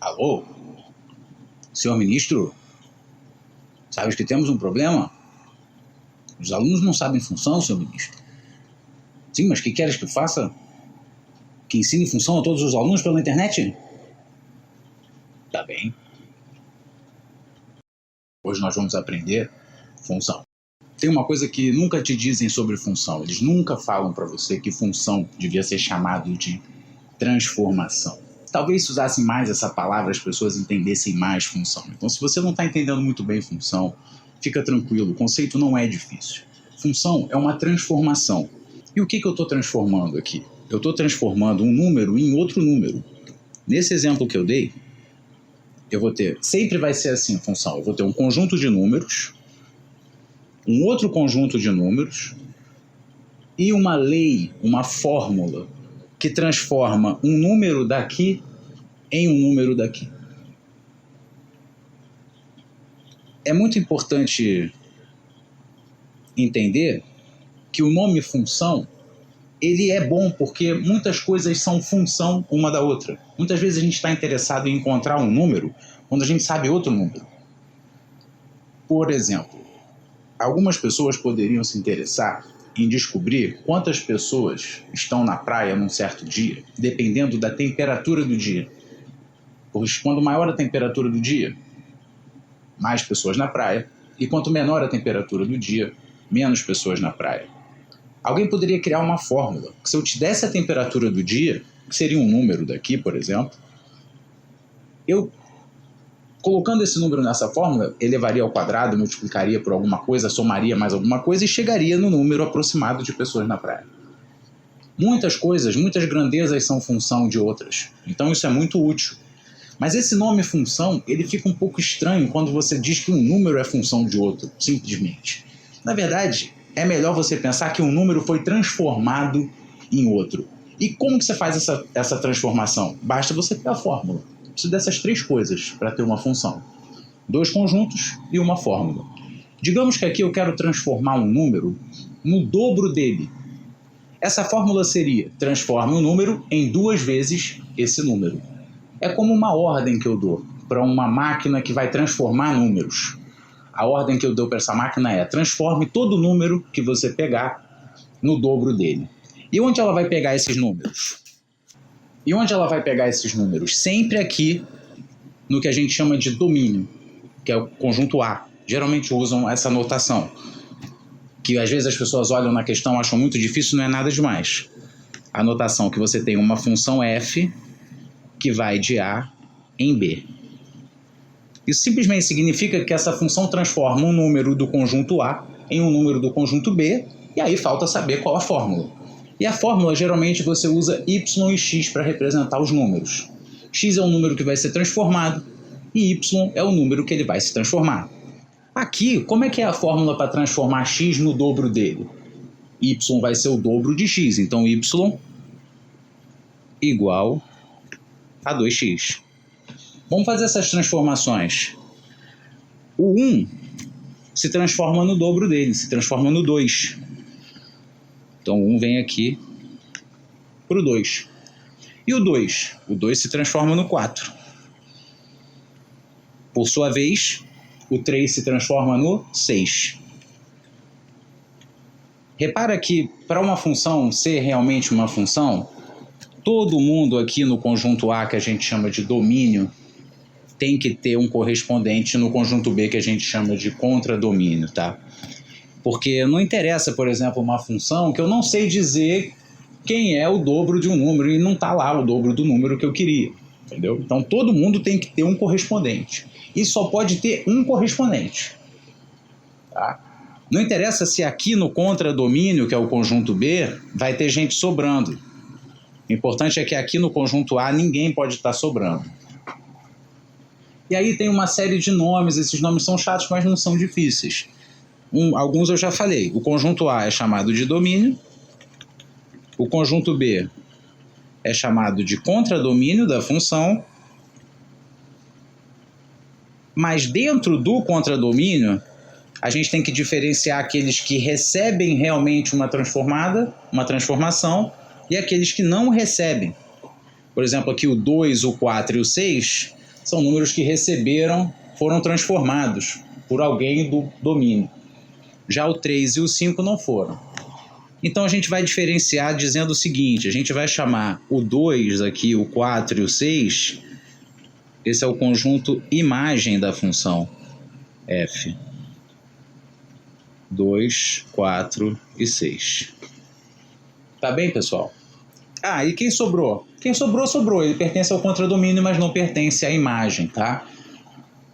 Alô? Senhor ministro? Sabes que temos um problema? Os alunos não sabem função, senhor ministro. Sim, mas o que queres que eu faça? Que ensine função a todos os alunos pela internet? Tá bem. Hoje nós vamos aprender função. Tem uma coisa que nunca te dizem sobre função. Eles nunca falam para você que função devia ser chamado de transformação. Talvez se usassem mais essa palavra, as pessoas entendessem mais função. Então, se você não está entendendo muito bem função, fica tranquilo, o conceito não é difícil. Função é uma transformação. E o que eu estou transformando aqui? Eu estou transformando um número em outro número. Nesse exemplo que eu dei, eu vou ter, sempre vai ser assim, função. Eu vou ter um conjunto de números, um outro conjunto de números e uma lei, uma fórmula que transforma um número daqui em um número daqui. É muito importante entender que o nome função, ele é bom porque muitas coisas são função uma da outra. Muitas vezes a gente está interessado em encontrar um número quando a gente sabe outro número. Por exemplo, algumas pessoas poderiam se interessar em descobrir quantas pessoas estão na praia num certo dia, dependendo da temperatura do dia. Pois quando maior a temperatura do dia, mais pessoas na praia, e quanto menor a temperatura do dia, menos pessoas na praia. Alguém poderia criar uma fórmula, que se eu te desse a temperatura do dia, que seria um número daqui, por exemplo, eu, colocando esse número nessa fórmula, elevaria ao quadrado, multiplicaria por alguma coisa, somaria mais alguma coisa e chegaria no número aproximado de pessoas na praia. Muitas coisas, muitas grandezas são função de outras. Então isso é muito útil. Mas esse nome função, ele fica um pouco estranho quando você diz que um número é função de outro, simplesmente. Na verdade, é melhor você pensar que um número foi transformado em outro. E como que você faz essa transformação? Basta você ter a fórmula. Preciso dessas três coisas para ter uma função. 2 conjuntos e uma fórmula. Digamos que aqui eu quero transformar um número no dobro dele. Essa fórmula seria: transforme um número em 2 vezes esse número. É como uma ordem que eu dou para uma máquina que vai transformar números. A ordem que eu dou para essa máquina é: transforme todo número que você pegar no dobro dele. E onde ela vai pegar esses números? Sempre aqui no que a gente chama de domínio, que é o conjunto A. Geralmente usam essa notação, que às vezes as pessoas olham na questão e acham muito difícil, não é nada demais. A notação que você tem uma função f que vai de A em B. Isso simplesmente significa que essa função transforma um número do conjunto A em um número do conjunto B, e aí falta saber qual a fórmula. E a fórmula, geralmente, você usa y e x para representar os números. X é o número que vai ser transformado e y é o número que ele vai se transformar. Aqui, como é que é a fórmula para transformar x no dobro dele? Y vai ser o dobro de x, então y igual a 2x. Vamos fazer essas transformações. O 1 se transforma no dobro dele, se transforma no 2. Então o 1 vem aqui para o 2. E o 2? O 2 se transforma no 4. Por sua vez, o 3 se transforma no 6. Repara que para uma função ser realmente uma função, todo mundo aqui no conjunto A, que a gente chama de domínio, tem que ter um correspondente no conjunto B, que a gente chama de contradomínio, tá? Porque não interessa, por exemplo, uma função que eu não sei dizer quem é o dobro de um número e não está lá o dobro do número que eu queria, entendeu? Então todo mundo tem que ter um correspondente. E só pode ter um correspondente, tá? Não interessa se aqui no contradomínio, que é o conjunto B, vai ter gente sobrando. O importante é que aqui no conjunto A ninguém pode estar sobrando. E aí tem uma série de nomes, esses nomes são chatos, mas não são difíceis. Alguns eu já falei. O conjunto A é chamado de domínio, o conjunto B é chamado de contradomínio da função, mas dentro do contradomínio a gente tem que diferenciar aqueles que recebem realmente uma transformação, e aqueles que não recebem. Por exemplo, aqui o 2, o 4 e o 6 são números que foram transformados por alguém do domínio. Já o 3 e o 5 não foram. Então a gente vai diferenciar dizendo o seguinte, a gente vai chamar o 2 aqui, o 4 e o 6, esse é o conjunto imagem da função f. 2, 4 e 6. Tá bem, pessoal? Ah, e quem sobrou? Quem sobrou, sobrou. Ele pertence ao contradomínio, mas não pertence à imagem, tá?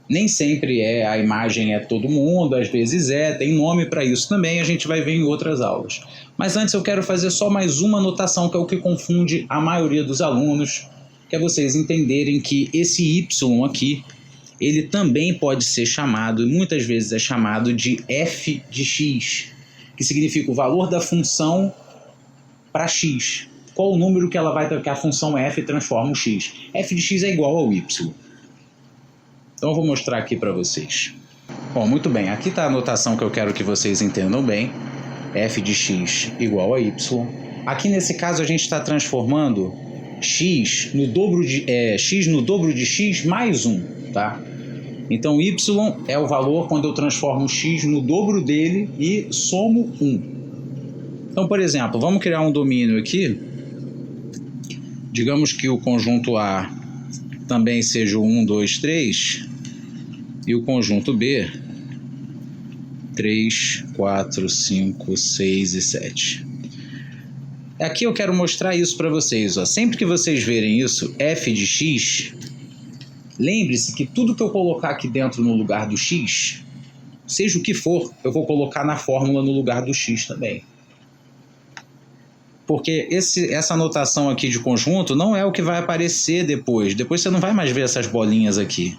Nem sempre a imagem é todo mundo, às vezes tem nome para isso também, a gente vai ver em outras aulas. Mas antes eu quero fazer só mais uma anotação, que é o que confunde a maioria dos alunos, que é vocês entenderem que esse y aqui, ele também pode ser chamado, e muitas vezes é chamado de f de x, que significa o valor da função para x. Qual o número que a função f transforma o x? F de x é igual ao y. Então eu vou mostrar aqui para vocês. Bom, muito bem, aqui está a anotação que eu quero que vocês entendam bem. F de x igual a y. Aqui nesse caso a gente está transformando x no dobro de x mais 1, tá? Então y é o valor quando eu transformo x no dobro dele e somo 1. Então, por exemplo, vamos criar um domínio aqui. Digamos que o conjunto A também seja o 1, 2, 3 e o conjunto B 3, 4, 5, 6 e 7. Aqui eu quero mostrar isso para vocês. Ó. Sempre que vocês verem isso, f de x, lembre-se que tudo que eu colocar aqui dentro no lugar do x, seja o que for, eu vou colocar na fórmula no lugar do x também. Porque essa anotação aqui de conjunto não é o que vai aparecer depois. Depois você não vai mais ver essas bolinhas aqui.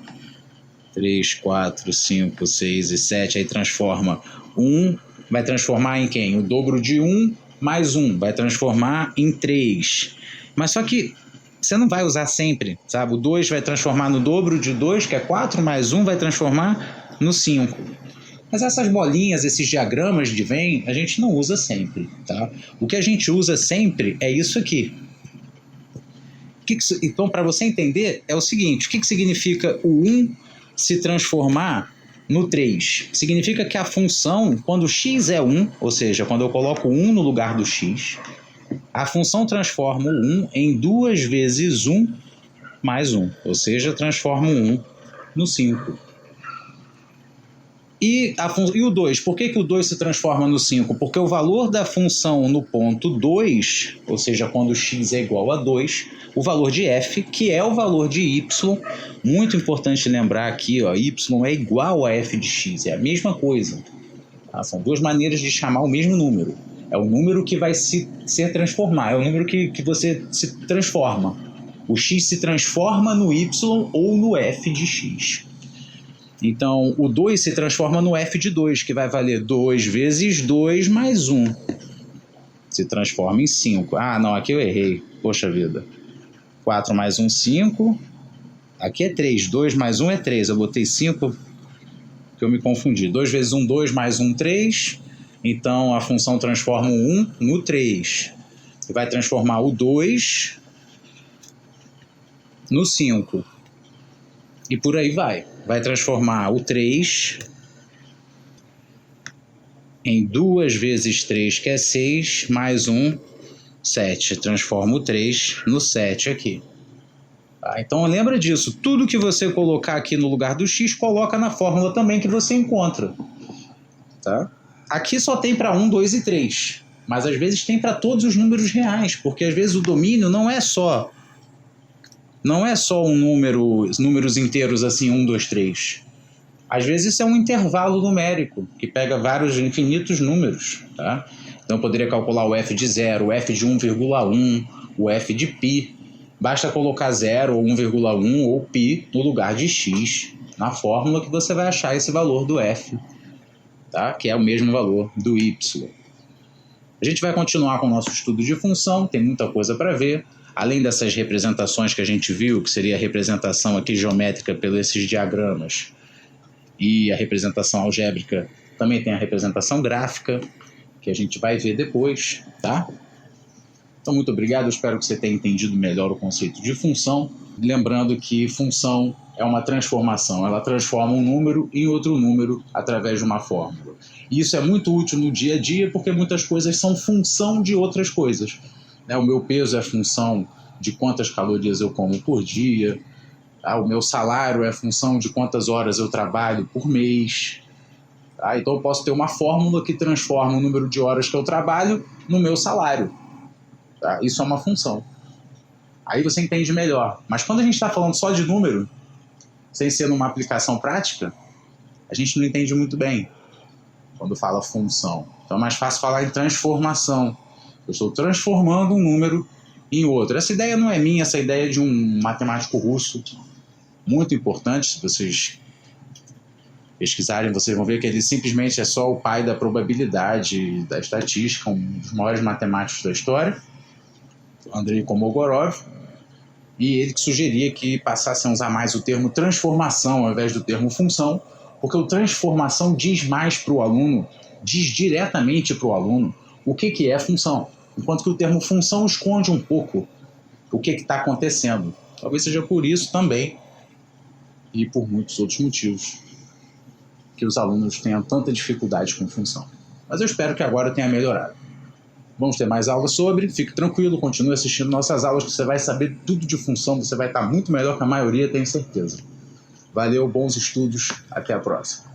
3, 4, 5, 6 e 7, aí transforma 1, vai transformar em quem? O dobro de 1 mais 1, vai transformar em 3. Mas só que você não vai usar sempre, sabe? O 2 vai transformar no dobro de 2, que é 4, mais 1 vai transformar no 5. Mas essas bolinhas, esses diagramas de Venn, a gente não usa sempre, tá? O que a gente usa sempre é isso aqui. Então, para você entender, é o seguinte, o que significa o 1 se transformar no 3? Significa que a função, quando x é 1, ou seja, quando eu coloco 1 no lugar do x, a função transforma o 1 em 2 vezes 1 mais 1, ou seja, transforma o 1 no 5. E o 2, por que o 2 se transforma no 5? Porque o valor da função no ponto 2, ou seja, quando x é igual a 2, o valor de f, que é o valor de y, muito importante lembrar aqui, ó, y é igual a f de x, é a mesma coisa. Tá? São duas maneiras de chamar o mesmo número. É o número que vai se transformar, é o número que você se transforma. O x se transforma no y ou no f de x. Então, o 2 se transforma no f de 2, que vai valer 2 vezes 2 mais 1. Se transforma em 5. Ah, não, aqui eu errei. Poxa vida. 4 mais 1, 5. Aqui é 3. 2 mais 1 é 3. Eu botei 5 que eu me confundi. 2 vezes 1, 2 mais 1, 3. Então, a função transforma o 1 no 3. E vai transformar o 2 no 5. E por aí vai. Vai transformar o 3 em 2 vezes 3, que é 6, mais 1, 7. Transforma o 3 no 7 aqui. Tá? Então lembra disso. Tudo que você colocar aqui no lugar do x, coloca na fórmula também que você encontra. Tá? Aqui só tem para 1, 2 e 3. Mas às vezes tem para todos os números reais. Porque às vezes o domínio não é só números inteiros assim, 1, 2, 3. Às vezes isso é um intervalo numérico, que pega vários infinitos números. Tá? Então eu poderia calcular o f de 0, o f de 1,1, o f de π. Basta colocar 0 ou 1,1 ou π no lugar de x, na fórmula que você vai achar esse valor do f, tá? Que é o mesmo valor do y. A gente vai continuar com o nosso estudo de função, tem muita coisa para ver. Além dessas representações que a gente viu, que seria a representação aqui geométrica pelos esses diagramas, e a representação algébrica, também tem a representação gráfica, que a gente vai ver depois, tá? Então, muito obrigado, espero que você tenha entendido melhor o conceito de função. Lembrando que função é uma transformação. Ela transforma um número em outro número através de uma fórmula. E isso é muito útil no dia a dia porque muitas coisas são função de outras coisas. O meu peso é função de quantas calorias eu como por dia. O meu salário é função de quantas horas eu trabalho por mês. Então eu posso ter uma fórmula que transforma o número de horas que eu trabalho no meu salário. Isso é uma função. Aí você entende melhor. Mas quando a gente está falando só de número, sem ser numa aplicação prática, a gente não entende muito bem quando fala função. Então é mais fácil falar em transformação. Eu estou transformando um número em outro. Essa ideia não é minha, essa ideia é de um matemático russo, muito importante. Se vocês pesquisarem, vocês vão ver que ele simplesmente é só o pai da probabilidade, da estatística, um dos maiores matemáticos da história, Andrei Kolmogorov, e ele que sugeria que passassem a usar mais o termo transformação ao invés do termo função, porque o transformação diz mais para o aluno, diz diretamente para o aluno o que é função, enquanto que o termo função esconde um pouco o que está acontecendo. Talvez seja por isso também, e por muitos outros motivos, que os alunos tenham tanta dificuldade com função. Mas eu espero que agora tenha melhorado. Vamos ter mais aulas sobre, fique tranquilo, continue assistindo nossas aulas que você vai saber tudo de função, você vai estar muito melhor que a maioria, tenho certeza. Valeu, bons estudos, até a próxima.